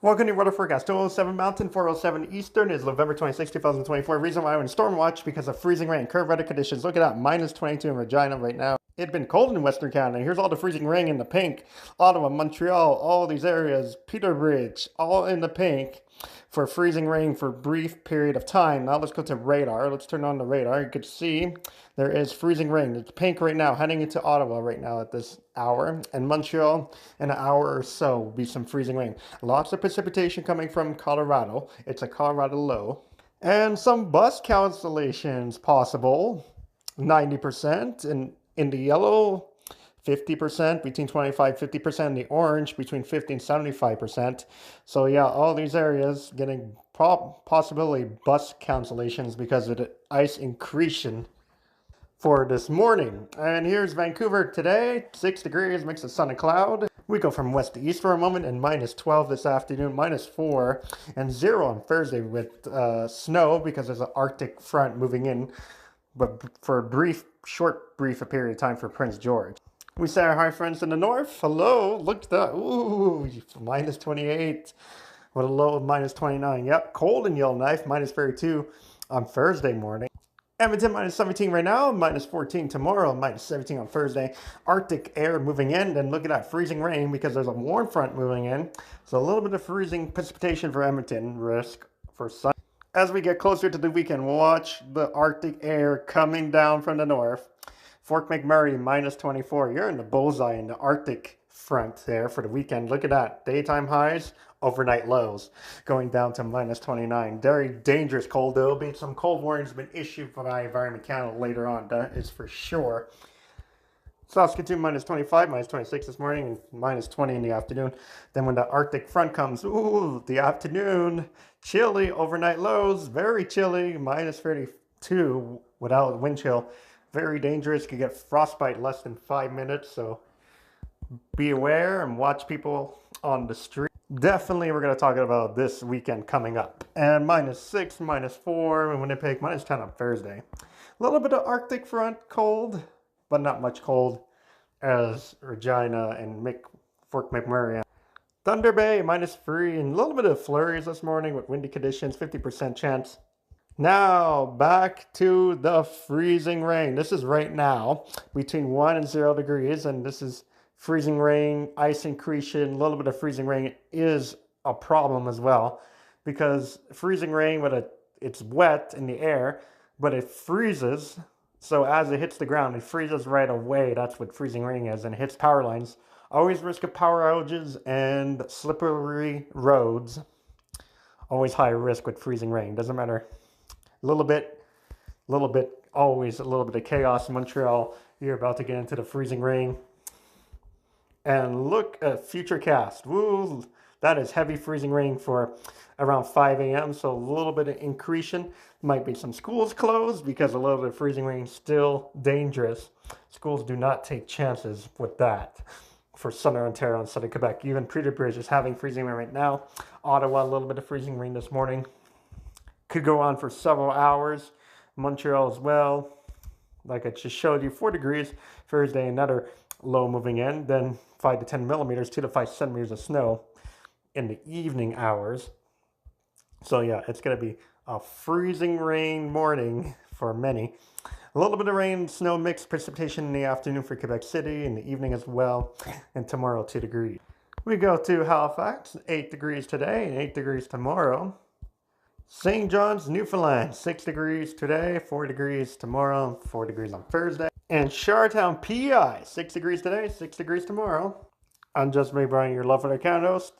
Welcome to weather forecast. 207 Mountain, 407 Eastern is November 26, 2024. Reason why I'm in storm watch because of freezing rain, current weather conditions. Look at that, minus 22 in Regina right now. It's been cold in Western Canada. Here's all the freezing rain in the pink. Ottawa, Montreal, all these areas, Peterbridge, all in the pink for freezing rain for a brief period of time. Now let's go to radar. Let's turn on the radar. You can see there is freezing rain. It's pink right now, heading into Ottawa right now at this hour. And Montreal, in an hour or so, will be some freezing rain. Lots of precipitation coming from Colorado. It's a Colorado low. And some bus cancellations possible. 90% in the yellow, 50%, between 25-50%, in the orange, between 50 and 75%. So yeah, all these areas getting possibility bus cancellations because of the ice increasing for this morning. And here's Vancouver today, 6 degrees, mix of sun and cloud. We go from west to east for a moment, and minus 12 this afternoon, minus 4, and 0 on Thursday with snow because there's an Arctic front moving in, but for a short period of time for Prince George. We say our hi friends in the north. Hello, look at that. Ooh, minus 28 with a low of minus 29. Yep, cold in Yellowknife, minus 32 on Thursday morning. Edmonton minus 17 right now, minus 14 tomorrow, minus 17 on Thursday. Arctic air moving in, then look at that freezing rain because there's a warm front moving in. So a little bit of freezing precipitation for Edmonton, risk for sun. As we get closer to the weekend, watch the Arctic air coming down from the north. Fort McMurray minus 24. You're in the bullseye in the Arctic front there for the weekend. Look at that. Daytime highs, overnight lows, going down to minus 29. Very dangerous cold. There will be some cold warnings been issued by Environment Canada later on. That is for sure. Saskatoon minus 25, minus 26 this morning, and minus 20 in the afternoon. Then when the Arctic front comes, ooh, the afternoon, chilly, overnight lows, very chilly, minus 32 without wind chill. Very dangerous, could get frostbite less than 5 minutes, so be aware and watch people on the street. Definitely we're going to talk about this weekend coming up. And minus 6, minus 4 in Winnipeg, minus 10 on Thursday. A little bit of Arctic front cold, but not much cold as Regina and Fort McMurray. Thunder Bay, minus 3, and a little bit of flurries this morning with windy conditions, 50% chance. Now, back to the freezing rain. This is right now, between 1 and 0 degrees, and this is freezing rain, ice increasing, a little bit of freezing rain is a problem as well, because freezing rain, it's wet in the air, but it freezes. So as it hits the ground, it freezes right away. That's what freezing rain is, and it hits power lines. Always risk of power outages and slippery roads. Always high risk with freezing rain. Doesn't matter. A little bit, always a little bit of chaos in Montreal. You're about to get into the freezing rain. And look at future cast. Woo, that is heavy freezing rain for around 5 a.m. So a little bit of increasing. Might be some schools closed because a little bit of freezing rain is still dangerous. Schools do not take chances with that for southern Ontario and southern Quebec. Even Peterbridge is having freezing rain right now. Ottawa, a little bit of freezing rain this morning. Could go on for several hours. Montreal as well. Like I just showed you, 4 degrees. Thursday, another low moving in. Then 5 to 10 millimeters, 2 to 5 centimeters of snow in the evening hours. So yeah, it's going to be a freezing rain morning for many. A little bit of rain, snow mix, precipitation in the afternoon for Quebec City, in the evening as well, and tomorrow 2 degrees. We go to Halifax, 8 degrees today and 8 degrees tomorrow. St. John's, Newfoundland, 6 degrees today, 4 degrees tomorrow, 4 degrees on Thursday. And Charlottetown, PEI, 6 degrees today, 6 degrees tomorrow. I'm just me, Brian, your love for the Canada host.